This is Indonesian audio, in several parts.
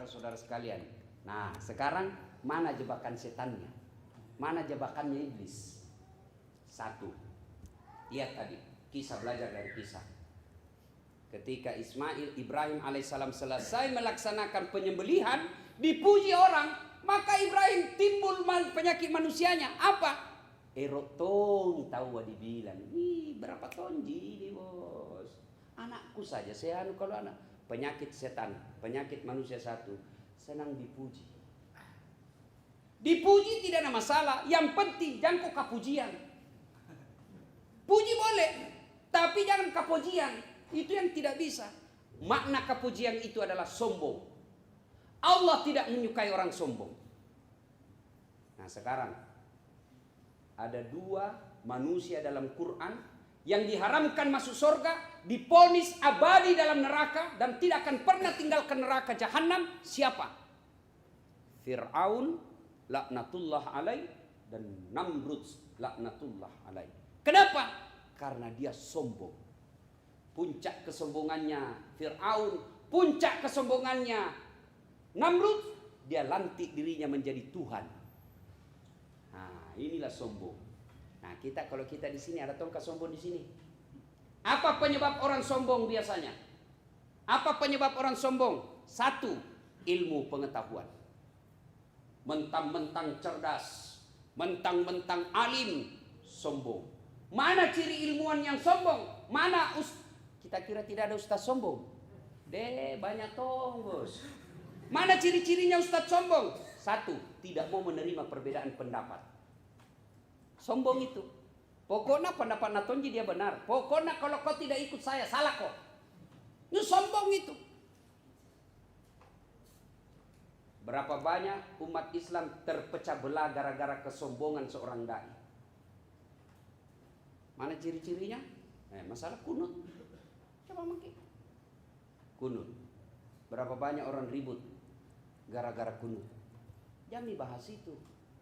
saudara-saudara sekalian. Nah, sekarang mana jebakan setannya? Mana jebakannya iblis? Satu. Lihat tadi, kisah, belajar dari kisah. Ketika Ibrahim alaihissalam selesai melaksanakan penyembelihan, dipuji orang, maka Ibrahim timbul penyakit manusianya. Apa? Erotong tahu dibilang, ih berapa tonji ini bos. Anakku saja saya kalau anak penyakit setan, penyakit manusia satu, senang dipuji. Dipuji tidak ada masalah, yang penting jangan kau kepujian. Puji boleh, tapi jangan kepujian. Itu yang tidak bisa. Makna kepujian itu adalah sombong. Allah tidak menyukai orang sombong. Nah sekarang ada dua manusia dalam Quran yang diharamkan masuk surga, diponis abadi dalam neraka dan tidak akan pernah tinggalkan neraka jahanam. Siapa? Fir'aun laknatullah alaih dan Namrud laknatullah alaih. Kenapa? Karena dia sombong. Puncak kesombongannya Fir'aun, puncak kesombongannya Namrud, dia lantik dirinya menjadi Tuhan. Nah, inilah sombong. Nah, kalau kita di sini ada tongkat sombong di sini. Apa penyebab orang sombong biasanya? Apa penyebab orang sombong? Satu, ilmu pengetahuan. Mentang-mentang cerdas, mentang-mentang alim, sombong. Mana ciri ilmuwan yang sombong? Mana kita kira tidak ada ustaz sombong? Banyak tong, bos. Mana ciri-cirinya ustaz sombong? Satu, tidak mau menerima perbedaan pendapat. Sombong itu. Pokoknya pendapat Natonji dia benar. Pokoknya kalau kau tidak ikut saya, salah kok. Itu sombong itu. Berapa banyak umat Islam terpecah belah gara-gara kesombongan seorang dai. Mana ciri-cirinya? Masalah kunut. Coba mungkin. Kunut. Berapa banyak orang ribut gara-gara kunut. Jangan dibahas itu.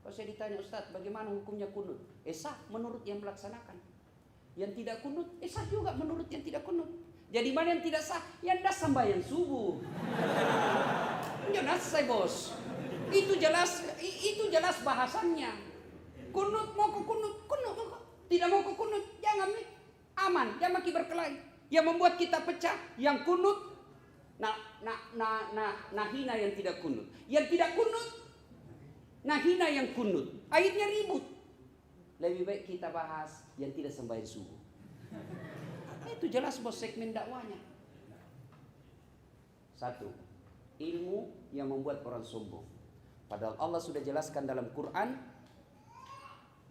Kalau saya ditanya, Ustaz, bagaimana hukumnya kunut? Sah menurut yang melaksanakan. Yang tidak kunut, sah juga menurut yang tidak kunut. Jadi mana yang tidak sah? Yang dah sembahyang subuh. Jelas saya bos. Itu jelas bahasannya. Kunut mau ke kunut mau ke. Tidak mau ke kunut, jangan aman, jangan makin berkelahi. Yang membuat kita pecah, yang kunut, hina yang tidak kunut. Yang tidak kunut, hina yang kunut. Akhirnya ribut. Lebih baik kita bahas yang tidak sembahyang subuh. Itu jelas bos segmen dakwanya. Satu, ilmu yang membuat orang sombong. Padahal Allah sudah jelaskan dalam Quran,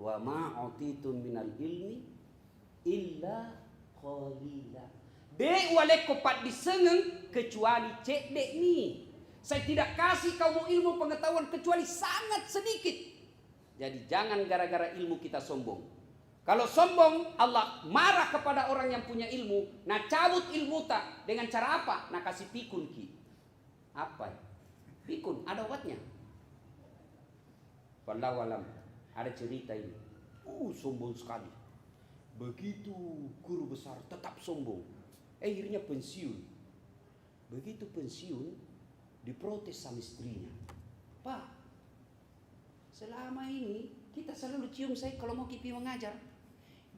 wa ma'utitum minal ilmi illa qalila. Dek wale kopat disengeng kecuali cek dek ni. Saya tidak kasih kamu ilmu pengetahuan kecuali sangat sedikit. Jadi jangan gara-gara ilmu kita sombong. Kalau sombong, Allah marah kepada orang yang punya ilmu. Nah cabut ilmu tak dengan cara apa? Nah kasih pikun ki. Apa? Pikun, ada obatnya. Wallahu alam. Ada cerita ini. Sombong sekali. Begitu guru besar tetap sombong. Akhirnya pensiun. Begitu pensiun, diprotes sama istrinya. Pak, selama ini kita selalu cium saya kalau mau kipi mengajar.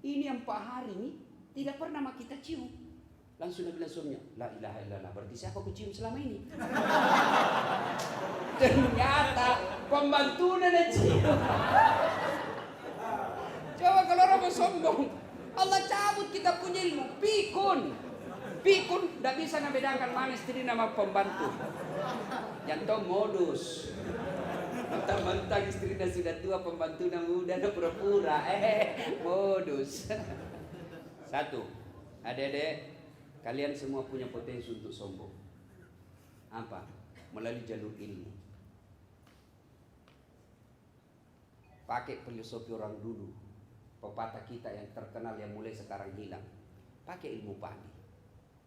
Ini yang Pak Hari ini tidak pernah mau kita cium. Langsung dia bilang suaminya, la ilaha illallah, berarti siapa aku cium selama ini? Ternyata pembantunya yang cium. Coba kalau orang mau sombong, Allah cabut kita punya ilmu. Pikun, tidak bisa membedakan mana istri nama pembantu. Jantung modus. Mentang-mentang istrinya sudah tua, pembantunya muda, pura-pura. Modus. Satu, adik-adik, kalian semua punya potensi untuk sombong. Apa? Melalui jalur ilmu. Pakai filosofi orang dulu. Pepatah kita yang terkenal yang mulai sekarang hilang. Pakai ilmu padi.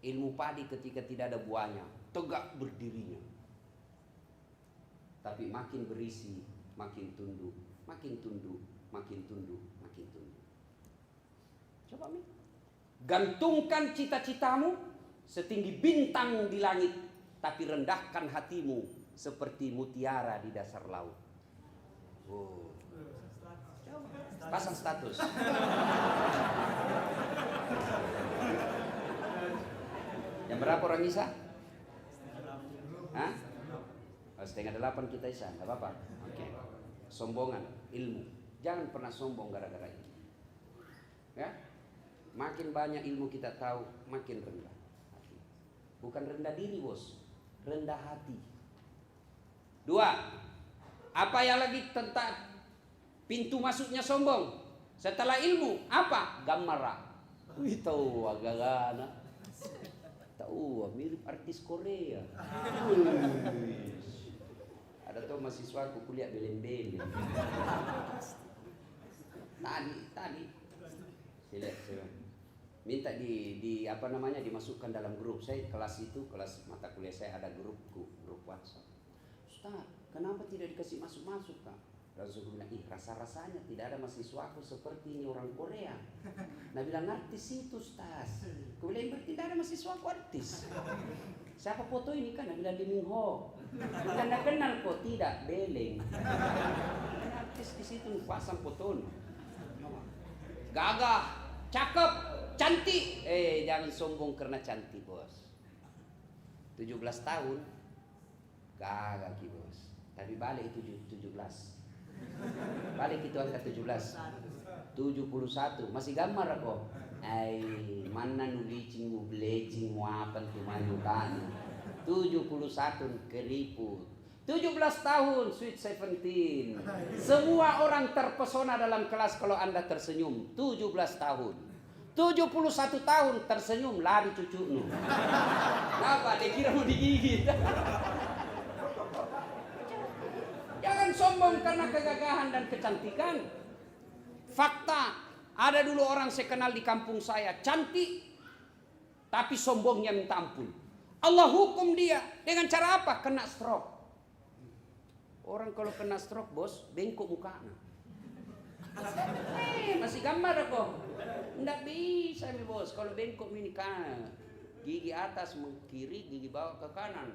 Ilmu padi ketika tidak ada buahnya, tegak berdirinya. Tapi makin berisi, makin tunduk, makin tunduk, makin tunduk, makin tunduk. Coba Mi. Gantungkan cita-citamu setinggi bintang di langit, tapi rendahkan hatimu seperti mutiara di dasar laut. Oh. Pasang status. Jam berapa orang Isya? Hah? Oh, 7:30 kita Isya, nggak apa-apa. Oke. Sombongan, ilmu. Jangan pernah sombong gara-gara itu. Ya? Makin banyak ilmu kita tahu, makin rendah hati. Bukan rendah diri, bos. Rendah hati. 2. Apa yang lagi tentang pintu masuknya sombong? Setelah ilmu, apa? Gamara. Wih, tahu agak-agak. Tahu, mirip artis Korea. Ada tuh mahasiswa aku kuliah belen-belen. Tadi. Saya minta di apa namanya dimasukkan dalam grup. Saya kelas mata kuliah saya ada grup WhatsApp. Ustaz, kenapa tidak dikasih masuk Kak? Langsung bilang, rasa-rasanya tidak ada mahasiswaku seperti ini orang Korea. Nah bilang, artis itu Ustaz. Aku bilang, berarti tidak ada mahasiswaku artis. Siapa foto ini kan? Nah bilang, Lee Min Ho. Bukan kenal kok, tidak, beleng. Ini artis di situ pasang foto. Gagah, cakep, cantik. Jangan sombong karena cantik, bos. 17 tahun, gagah ki bos. Tapi balik itu 17. Balik itu angka 17. 71 masih gambar kok. Mana nulicing mu blecing mu apa tuh manukan. 71 keriput. 17 tahun sweet 17. Semua orang terpesona dalam kelas kalau Anda tersenyum. 17 tahun. 71 tahun tersenyum lari cucunya. Kenapa? Dia kira mau digigit. Jangan sombong karena kegagahan dan kecantikan. Fakta, ada dulu orang saya kenal di kampung saya, cantik, tapi sombongnya minta ampun. Allah hukum dia dengan cara apa? Kena stroke. Orang kalau kena stroke, bos, bengkok mukanya. Masih gambar kok. Nggak bisa nih bos, kalau bengkok ini kan gigi atas kiri, gigi bawah ke kanan.